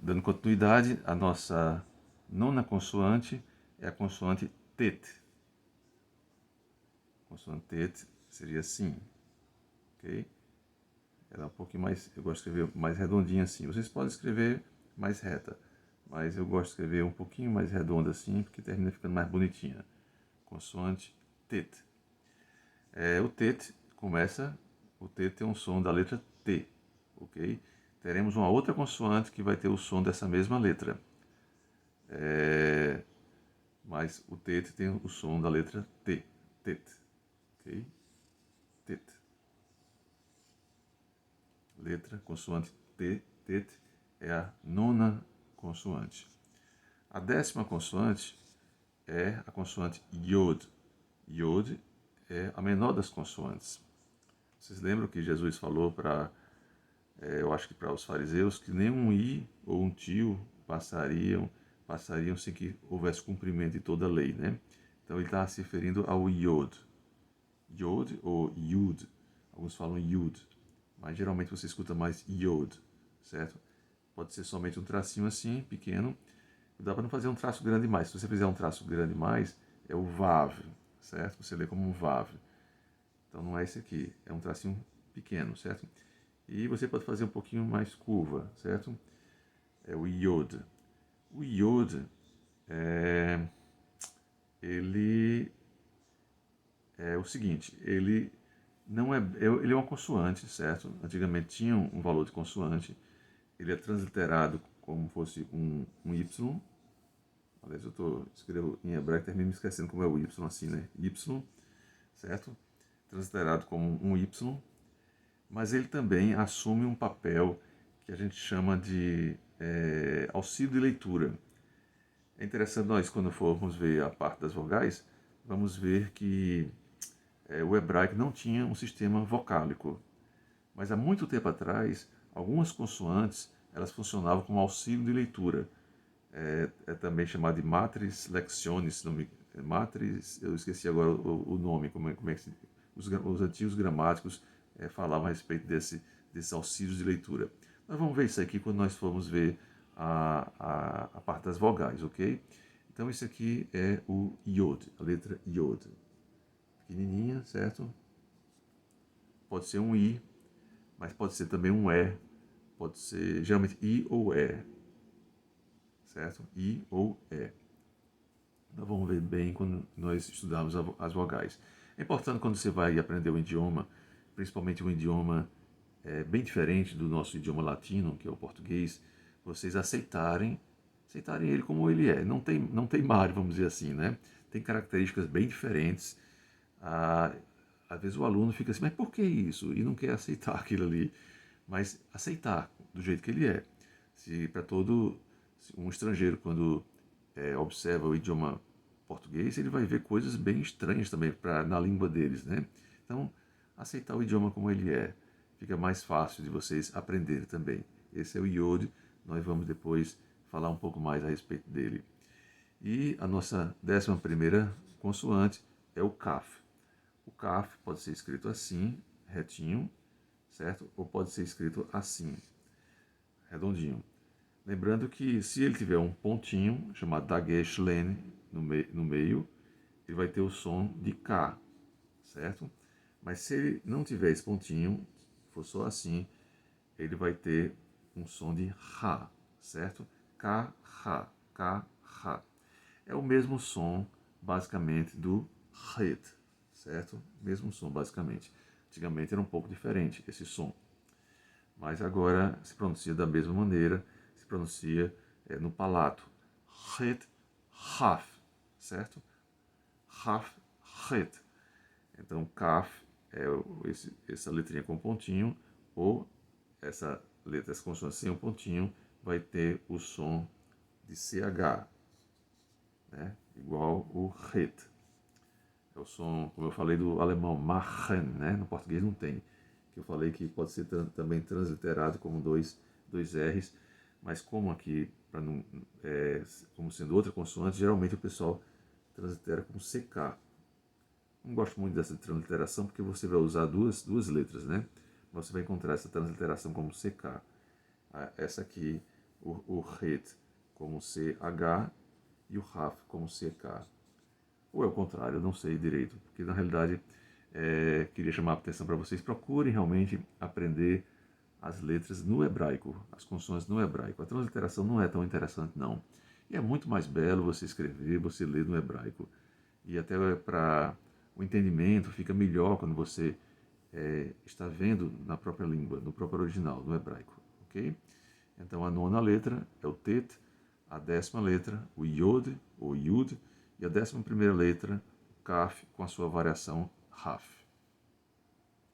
dando continuidade, a nossa nona consoante é a consoante tet. A consoante tet seria assim, ok? Ela é um pouquinho mais, eu gosto de escrever mais redondinha assim. Vocês podem escrever mais reta, mas eu gosto de escrever um pouquinho mais redonda assim, porque termina ficando mais bonitinha. Consoante tet. O tet começa, o tet tem um som da letra T, ok? Teremos uma outra consoante que vai ter o som dessa mesma letra. Mas o tet tem o som da letra T, tet, ok? Tet. Letra, consoante T, tet, é a nona consoante. A 10ª consoante é a consoante Yod. Yod é a menor das consoantes. Vocês lembram que Jesus falou para, eu acho que para os fariseus, que nem um i ou um tio passariam sem que houvesse cumprimento de toda a lei, né? Então ele está se referindo ao Yod. Yod ou Yud. Alguns falam Yud, mas geralmente você escuta mais Yod, certo? Pode ser somente um tracinho assim, pequeno. Dá para não fazer um traço grande mais. Se você fizer um traço grande mais, é o Vav, certo? Você lê como um Vav. Então não é esse aqui, é um tracinho pequeno, certo? E você pode fazer um pouquinho mais curva, certo? É o Yod. O Yod, ele é o seguinte, ele não é, ele é uma consoante, certo? Antigamente tinha um valor de consoante, ele é transliterado como fosse um Y. Aliás, escrevo em hebraico, termino me esquecendo como é o Y assim, né? Y, certo? Transliterado como um Y, mas ele também assume um papel que a gente chama de auxílio de leitura. É interessante nós, quando formos ver a parte das vogais, vamos ver que o hebraico não tinha um sistema vocálico. Mas há muito tempo atrás, algumas consoantes elas funcionavam como auxílio de leitura. É também chamado de matriz lectionis, matriz, eu esqueci agora o nome, como é que os antigos gramáticos falavam a respeito desses auxílios de leitura. Nós vamos ver isso aqui quando nós formos ver a parte das vogais, ok? Então isso aqui é o Yod, a letra Yod. Pequenininha, certo? Pode ser um I, mas pode ser também um E, pode ser geralmente I ou E, certo? I ou E. Nós vamos ver bem quando nós estudarmos as vogais. É importante quando você vai aprender um idioma, principalmente um idioma bem diferente do nosso idioma latino, que é o português, vocês aceitarem ele como ele é. Não tem mar, vamos dizer assim, né? Tem características bem diferentes. Às vezes o aluno fica assim, mas por que isso? E não quer aceitar aquilo ali. Mas aceitar do jeito que ele é. Se para todo um estrangeiro, quando observa o idioma português, ele vai ver coisas bem estranhas também na língua deles, né? Então, aceitar o idioma como ele é, fica mais fácil de vocês aprenderem também. Esse é o Yod, nós vamos depois falar um pouco mais a respeito dele. E a nossa 11ª consoante é o Kaf. O Kaf pode ser escrito assim, retinho, certo? Ou pode ser escrito assim, redondinho. Lembrando que se ele tiver um pontinho, chamado Dagesh Len, no meio, ele vai ter o som de K, certo? Mas se ele não tiver esse pontinho, for só assim, ele vai ter um som de Ra, certo? K, Ra, K, Ra. É o mesmo som, basicamente, do Het, certo? Mesmo som, basicamente. Antigamente era um pouco diferente esse som. Mas agora se pronuncia da mesma maneira, se pronuncia no palato. Het, Haf, certo? Haf, Het. Então, Kaf é essa letrinha com pontinho, ou essa letra, essa consoante sem um pontinho, vai ter o som de CH, né? Igual o Het. É o som, como eu falei, do alemão, machen, né? No português não tem. Que eu falei que pode ser também transliterado como dois R's, mas como aqui, como sendo outra consoante, geralmente o pessoal translitera como CK. Não gosto muito dessa transliteração porque você vai usar duas letras, né? Você vai encontrar essa transliteração como CK. Essa aqui o Het como CH e o Raf como CK. Ou é o contrário, eu não sei direito, porque na realidade queria chamar a atenção para vocês, procurem realmente aprender as letras no hebraico, as consoantes no hebraico. A transliteração não é tão interessante não. E é muito mais belo você escrever, você ler no hebraico. E até para o entendimento fica melhor quando você está vendo na própria língua, no próprio original, no hebraico. Ok? Então a nona letra é o Tet, a 10ª letra, o Yod, ou Yud, e a 11ª letra, o Kaf, com a sua variação Raf.